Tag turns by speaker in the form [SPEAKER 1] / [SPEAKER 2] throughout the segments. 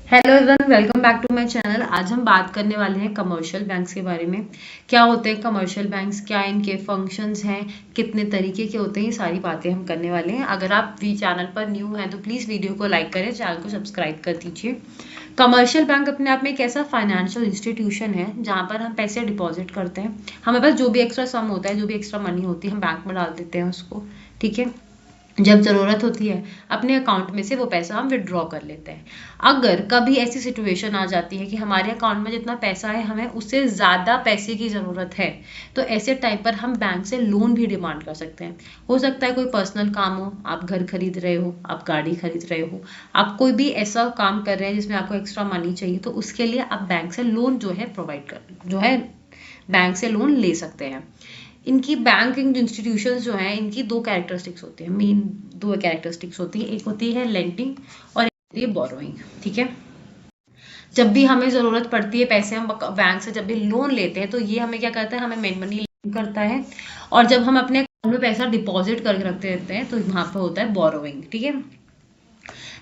[SPEAKER 1] Hello everyone, welcome back to my channel. आज हम बात करने वाले हैं कमर्शियल बैंक्स के बारे में। क्या होते हैं कमर्शियल बैंक्स, क्या इनके फंक्शंस हैं, कितने तरीके के होते हैं, ये सारी बातें हम करने वाले हैं। अगर आप भी चैनल पर न्यू हैं तो प्लीज़ वीडियो को लाइक करें, चैनल को सब्सक्राइब कर दीजिए। कमर्शियल बैंक अपने आप में एक ऐसा फाइनेंशियल इंस्टीट्यूशन है जहाँ पर हम पैसे डिपॉजिट करते हैं। हमारे पास जो भी एक्स्ट्रा सम होता है, जो भी एक्स्ट्रा मनी होती है, हम बैंक में डाल देते हैं उसको। ठीक है, जब ज़रूरत होती है अपने अकाउंट में से वो पैसा हम विड्रॉ कर लेते हैं। अगर कभी ऐसी सिचुएशन आ जाती है कि हमारे अकाउंट में जितना पैसा है हमें उससे ज़्यादा पैसे की ज़रूरत है, तो ऐसे टाइम पर हम बैंक से लोन भी डिमांड कर सकते हैं। हो सकता है कोई पर्सनल काम हो, आप घर खरीद रहे हो, आप गाड़ी खरीद रहे हो, आप कोई भी ऐसा काम कर रहे हैं जिसमें आपको एक्स्ट्रा मनी चाहिए, तो उसके लिए आप बैंक से लोन जो है बैंक से लोन ले सकते हैं। इनकी बैंकिंग इंस्टीट्यूशंस जो हैं, इनकी दो कैरेक्टरिस्टिक्स होती हैं, मेन दो कैरेक्टरिस्टिक्स होती है। एक होती है लेंडिंग और एक होती है बोरोइंग। ठीक है, जब भी हमें ज़रूरत पड़ती है पैसे, हम बैंक से जब भी लोन लेते हैं तो ये हमें क्या करता है, हमें मेन मनी करता है। और जब हम अपने अकाउंट में पैसा डिपॉजिट करके रखते रहते हैं तो वहाँ पर होता है बोरोइंग। ठीक है,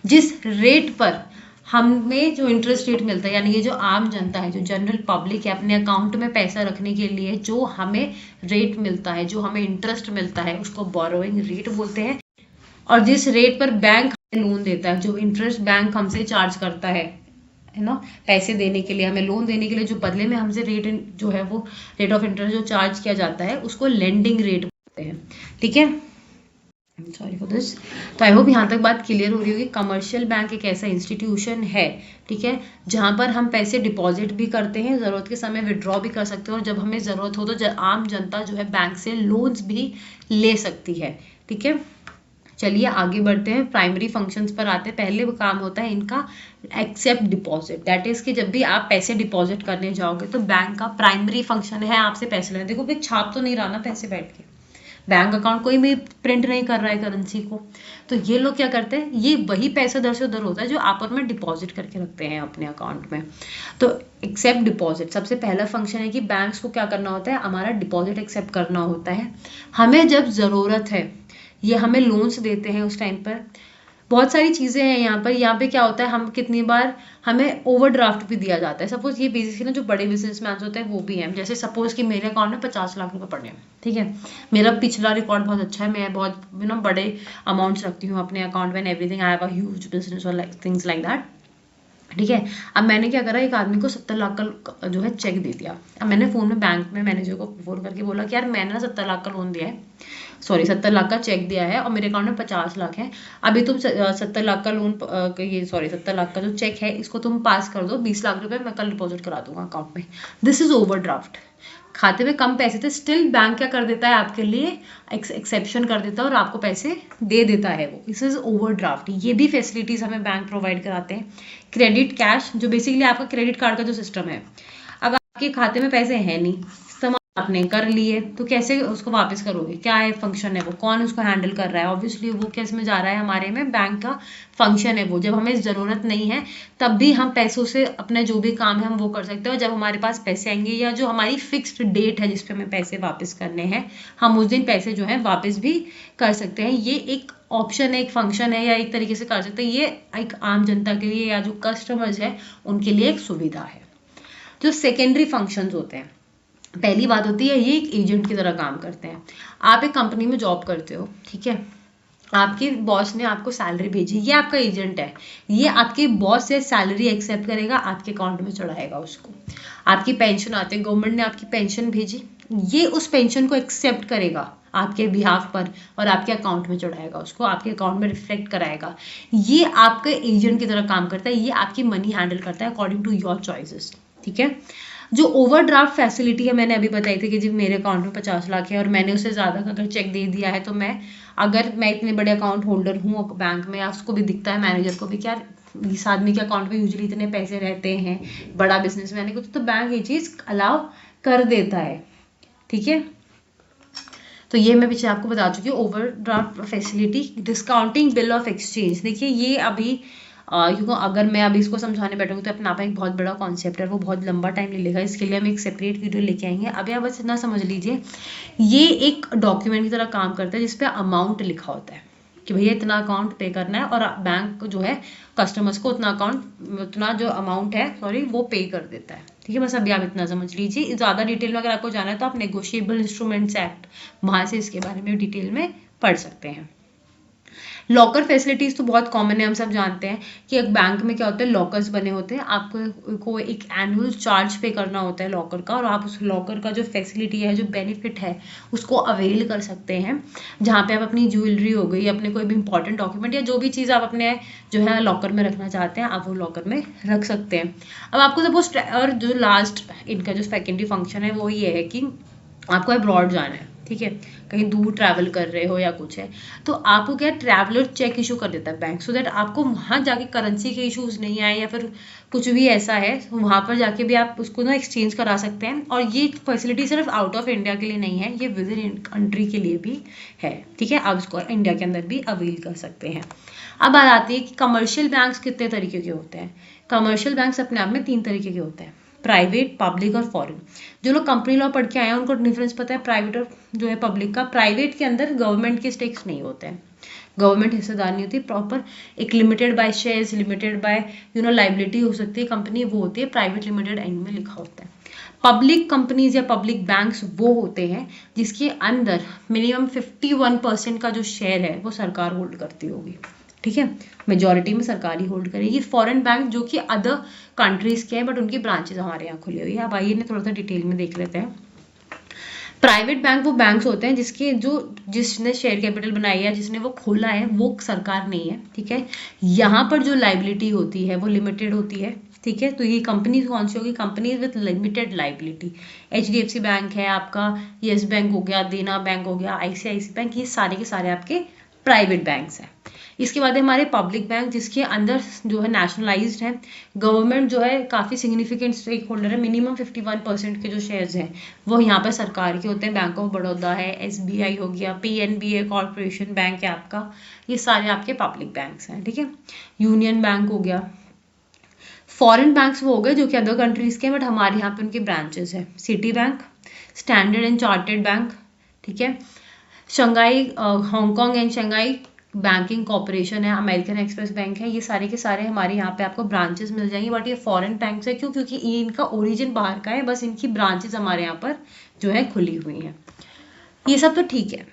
[SPEAKER 1] जिस रेट पर हमें जो इंटरेस्ट रेट मिलता है, यानी ये जो आम जनता है, जो जनरल पब्लिक है, अपने अकाउंट में पैसा रखने के लिए जो हमें रेट मिलता है, जो हमें इंटरेस्ट मिलता है, उसको बोरोइंग रेट बोलते हैं। और जिस रेट पर बैंक हमें लोन देता है, जो इंटरेस्ट बैंक हमसे चार्ज करता है ना, पैसे देने के लिए, हमें लोन देने के लिए जो बदले में हमसे रेट जो है वो रेट ऑफ इंटरेस्ट जो चार्ज किया जाता है, उसको लेंडिंग रेट बोलते हैं। ठीक है, सॉरी फॉर दिस। तो आई होप यहाँ तक बात क्लियर हो रही होगी। कमर्शियल बैंक एक ऐसा इंस्टीट्यूशन है, ठीक है, जहाँ पर हम पैसे डिपॉजिट भी करते हैं, ज़रूरत के समय विड्रॉ भी कर सकते हैं, और जब हमें ज़रूरत हो तो आम जनता जो है बैंक से लोन्स भी ले सकती है। ठीक है, चलिए आगे बढ़ते हैं, प्राइमरी फंक्शंस पर आते हैं। पहले वो काम होता है इनका एक्सेप्ट डिपॉजिट, दैट इज कि जब भी आप पैसे डिपॉजिट करने जाओगे तो बैंक का प्राइमरी फंक्शन है आपसे पैसे लेना। देखो भाई, छाप तो नहीं रहा ना पैसे बैठ के, बैंक अकाउंट कोई भी प्रिंट नहीं कर रहा है करेंसी को। तो ये लोग क्या करते हैं, ये वही पैसा दर से उधर होता है जो आप में डिपॉजिट करके रखते हैं अपने अकाउंट में। तो एक्सेप्ट डिपॉजिट सबसे पहला फंक्शन है कि बैंक्स को क्या करना होता है, हमारा डिपॉजिट एक्सेप्ट करना होता है। हमें जब ज़रूरत है, ये हमें लोन्स देते हैं उस टाइम पर। बहुत सारी चीज़ें हैं यहाँ पे क्या होता है, हम कितनी बार हमें ओवरड्राफ्ट भी दिया जाता है। सपोज ये बेसिकली ना जो बड़े बिजनेसमैन होते हैं वो भी हैं, जैसे सपोज कि मेरे अकाउंट में 50 लाख रुपए पड़े हैं। ठीक है, मेरा पिछला रिकॉर्ड बहुत अच्छा है, मैं बहुत बड़े अमाउंट्स रखती हूँ अपने अकाउंट में, everything, I have a huge business और थिंग्स लाइक दैट। ठीक है, अब मैंने क्या करा, एक आदमी को 70 लाख का जो है चेक दे दिया। अब मैंने फ़ोन में बैंक में मैनेजर को फ़ोन करके बोला कि यार मैंने ना 70 लाख का लोन दिया है, सॉरी 70 लाख का चेक दिया है और मेरे अकाउंट में 50 लाख है। अभी तुम 70 लाख का लोन ये सॉरी 70 लाख का जो चेक है इसको तुम पास कर दो, 20 लाख रुपए मैं कल डिपॉजिट करा दूंगा अकाउंट में। This is overdraft. खाते में कम पैसे थे, स्टिल बैंक क्या कर देता है, आपके लिए एक्सेप्शन कर देता है और आपको पैसे दे देता है वो। This is overdraft. ये भी फैसिलिटीज हमें बैंक प्रोवाइड कराते हैं। क्रेडिट कैश, जो बेसिकली आपका क्रेडिट कार्ड का जो सिस्टम है, अब आपके खाते में पैसे हैं नहीं, आपने कर लिए, तो कैसे उसको वापस करोगे, क्या है फंक्शन है वो, कौन उसको हैंडल कर रहा है, ऑब्वियसली वो किस में जा रहा है, हमारे में बैंक का फंक्शन है वो। जब हमें ज़रूरत नहीं है तब भी हम पैसों से अपने जो भी काम है हम वो कर सकते हैं, और जब हमारे पास पैसे आएंगे या जो हमारी फिक्स्ड डेट है जिस पे हमें पैसे वापस करने हैं, हम उस दिन पैसे जो है वापस भी कर सकते हैं। ये एक ऑप्शन है, एक फंक्शन है, या एक तरीके से कर सकते हैं। ये एक आम जनता के लिए या जो कस्टमर्स है उनके लिए एक सुविधा है। जो सेकेंडरी फंक्शंस होते हैं, पहली बात होती है ये एक एजेंट की तरह काम करते हैं। आप एक कंपनी में जॉब करते हो, ठीक है, आपके बॉस ने आपको सैलरी भेजी, ये आपका एजेंट है। ये आपके बॉस से सैलरी एक्सेप्ट करेगा, आपके अकाउंट में चढ़ाएगा उसको। आपकी पेंशन आती है, गवर्नमेंट ने आपकी पेंशन भेजी, ये उस पेंशन को एक्सेप्ट करेगा आपके बिहाफ पर और आपके अकाउंट में चढ़ाएगा उसको, आपके अकाउंट में रिफ्लेक्ट कराएगा। ये आपके एजेंट की तरह काम करता है, ये आपकी मनी हैंडल करता है अकॉर्डिंग टू योर चॉइसेस। ठीक है, जो ओवरड्राफ्ट फैसिलिटी है मैंने अभी बताई थी कि जब मेरे अकाउंट में 50 लाख है और मैंने उससे ज़्यादा का अगर चेक दे दिया है, तो अगर मैं इतने बड़े अकाउंट होल्डर हूँ बैंक में, या उसको भी दिखता है मैनेजर को भी, क्या इस आदमी के अकाउंट में यूजुअली इतने पैसे रहते हैं, बड़ा बिजनेस मैन कुछ, तो बैंक ये चीज़ अलाउ कर देता है। ठीक है, तो ये मैं पीछे आपको बता चुकी हूँ। Overdraft facility, discounting bill of exchange, देखिए ये अभी अगर मैं अभी इसको समझाने बैठूंगी तो अपना आप एक बहुत बड़ा कॉन्सेप्ट है, वो बहुत लंबा टाइम ले लेगा, इसके लिए हम एक सेपरेट वीडियो लेके आएंगे। अभी आप बस इतना समझ लीजिए, ये एक डॉक्यूमेंट की तरह काम करता है जिसपे अमाउंट लिखा होता है। कि भैया इतना अकाउंट पे करना है और बैंक जो है कस्टमर्स को उतना जो अमाउंट है वो पे कर देता है। ठीक है, बस अभी आप इतना समझ लीजिए। ज़्यादा डिटेल में अगर आपको जाना है तो आप नेगोशिएबल इंस्ट्रूमेंट्स एक्ट वहाँ से इसके बारे में डिटेल में पढ़ सकते हैं। लॉकर फैसिलिटीज तो बहुत कॉमन है, हम सब जानते हैं कि एक बैंक में क्या होता है, लॉकर्स बने होते हैं, आपको एक एनुअल चार्ज पे करना होता है लॉकर का, और आप उस लॉकर का जो फैसिलिटी है, जो बेनिफिट है, उसको अवेल कर सकते हैं, जहाँ पे आप अपनी ज्वेलरी हो गई, अपने कोई भी इंपॉर्टेंट डॉक्यूमेंट या जो भी चीज़ आप अपने जो है लॉकर में रखना चाहते हैं, आप वो लॉकर में रख सकते हैं। अब आपको सपोज, और जो लास्ट इनका जो सेकेंडरी फंक्शन है वो ये है कि आपको अब्रॉड जाना है, ठीक है, कहीं दूर ट्रैवल कर रहे हो या कुछ है, तो आपको क्या ट्रैवलर चेक इशू कर देता है बैंक, सो दैट आपको वहाँ जाके करेंसी के इश्यूज नहीं आए या फिर कुछ भी ऐसा है, वहाँ पर जाके भी आप उसको ना एक्सचेंज करा सकते हैं। और ये फैसिलिटी सिर्फ आउट ऑफ इंडिया के लिए नहीं है, ये विद इन कंट्री के लिए भी है। ठीक है, आप इसको इंडिया के अंदर भी अवेल कर सकते हैं। अब बात आती है कि कमर्शियल बैंक्स कितने तरीके के होते हैं। कमर्शियल बैंक्स अपने आप में 3 तरीके के होते हैं, प्राइवेट, पब्लिक और फॉरेन। जो लोग कंपनी लॉ पढ़ के आए हैं उनको डिफरेंस पता है प्राइवेट और जो है पब्लिक का। प्राइवेट के अंदर गवर्नमेंट के स्टेक्स नहीं होते हैं, गवर्नमेंट हिस्सेदार नहीं होती, प्रॉपर एक limited by shares, limited by liability हो सकती है कंपनी, वो होती है प्राइवेट लिमिटेड, एंड में लिखा होता है। पब्लिक कंपनीज या पब्लिक बैंक्स वो होते हैं जिसके अंदर मिनिमम 51% का जो शेयर है वो सरकार होल्ड करती होगी। ठीक है, मेजॉरिटी में सरकारी होल्ड करेगी। फॉरेन बैंक जो कि अदर कंट्रीज के हैं बट उनकी ब्रांचेस हमारे यहाँ खुली हुई है। अब आइए थोड़ा सा डिटेल में देख लेते हैं। प्राइवेट बैंक वो बैंक्स होते हैं जिसने शेयर कैपिटल बनाई है, जिसने वो खोला है, वो सरकार नहीं है। ठीक है, यहाँ पर जो लाइबिलिटी होती है वो लिमिटेड होती है। ठीक है, तो ये कंपनी कौन सी होगी, companies with limited liability. HDFC bank है आपका, येस बैंक हो गया, देना बैंक हो गया, ICICI बैंक, ये सारे के सारे आपके प्राइवेट बैंक्स हैं। इसके बाद हमारे पब्लिक बैंक जिसके अंदर जो है नेशनलाइज्ड है, गवर्नमेंट जो है काफ़ी सिग्निफिकेंट स्टेक होल्डर है, मिनिमम 51% के जो शेयर्स हैं वो यहाँ पर सरकार के होते हैं। बैंक ऑफ बड़ौदा है, SBI हो गया, PNB कॉर्पोरेशन बैंक है आपका, ये सारे आपके पब्लिक बैंक्स हैं। ठीक है, यूनियन बैंक हो गया। फॉरेन बैंक्स वो हो गए जो कि अदर कंट्रीज के हैं बट हमारे यहाँ पे उनकी ब्रांचेस है। City bank, standard and chartered bank, ठीक है, Shanghai Hong Kong and Shanghai banking corporation है, अमेरिकन एक्सप्रेस बैंक है, ये सारे के सारे हमारे यहाँ पे आपको ब्रांचेस मिल जाएंगी। बट ये फॉरेन बैंक्स है, क्यों, क्योंकि ये इनका ओरिजिन बाहर का है, बस इनकी ब्रांचेस हमारे यहाँ पर जो है खुली हुई हैं। ये सब तो ठीक है,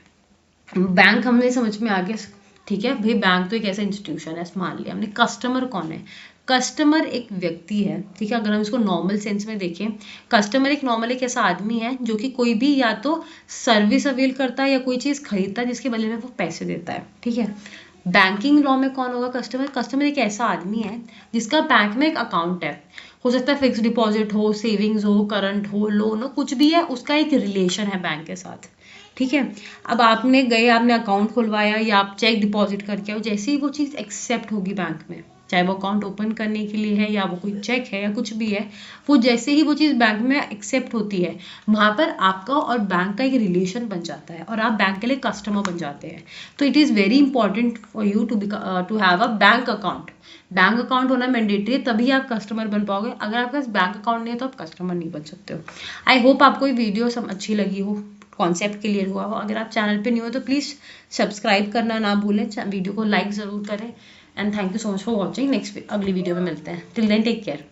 [SPEAKER 1] बैंक हमने समझ में आ गया। ठीक है भाई, बैंक तो एक ऐसा इंस्टीट्यूशन है, मान लिया हमने। कस्टमर कौन है, कस्टमर एक व्यक्ति है। ठीक है, अगर हम इसको नॉर्मल सेंस में देखें, कस्टमर एक ऐसा आदमी है जो कि कोई भी या तो सर्विस अवेल करता है या कोई चीज़ खरीदता है जिसके बदले में वो पैसे देता है। ठीक है, बैंकिंग लॉ में कौन होगा कस्टमर, कस्टमर एक ऐसा आदमी है जिसका बैंक में एक अकाउंट है, हो सकता है फिक्स डिपॉजिट हो, सेविंग्स हो, करंट हो, लोन हो, कुछ भी है, उसका एक रिलेशन है बैंक के साथ। ठीक है, अब आपने अकाउंट खुलवाया या आप चेक डिपॉजिट करके आओ, जैसे ही वो चीज़ एक्सेप्ट होगी बैंक में, चाहे वो अकाउंट ओपन करने के लिए है या वो कोई चेक है या कुछ भी है, वो जैसे ही वो चीज़ बैंक में एक्सेप्ट होती है, वहाँ पर आपका और बैंक का एक रिलेशन बन जाता है और आप बैंक के लिए कस्टमर बन जाते हैं। तो it is very important for you to have a bank account. Bank account होना मैंडेटरी है, तभी आप कस्टमर बन पाओगे। अगर आपके पास बैंक अकाउंट नहीं है तो आप कस्टमर नहीं बन सकते हो। आई होप आपको ये वीडियो सब अच्छी लगी हो, कॉन्सेप्ट क्लियर हुआ हो। अगर आप चैनल पे न्यू हो तो प्लीज़ सब्सक्राइब करना ना भूलें, वीडियो को लाइक ज़रूर करें। And thank you so much for watching. Next अगली वीडियो में मिलते हैं। Till then take care.